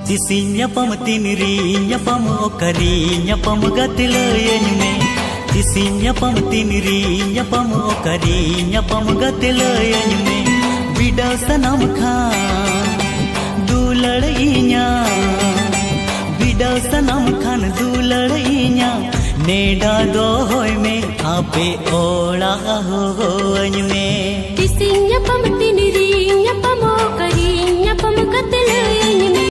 Tisinya nyapam tiniri nyapam okari nyapam gatelayan me. Tisinya nyapam tiniri nyapam okari nyapam gatelayan me. Bida sanam khan duladainya. Bida sanam khan duladainya. NEDA दो होय में आपे ओला होय में. Tisinya nyapam tiniri nyapam okari nyapam gatelayan.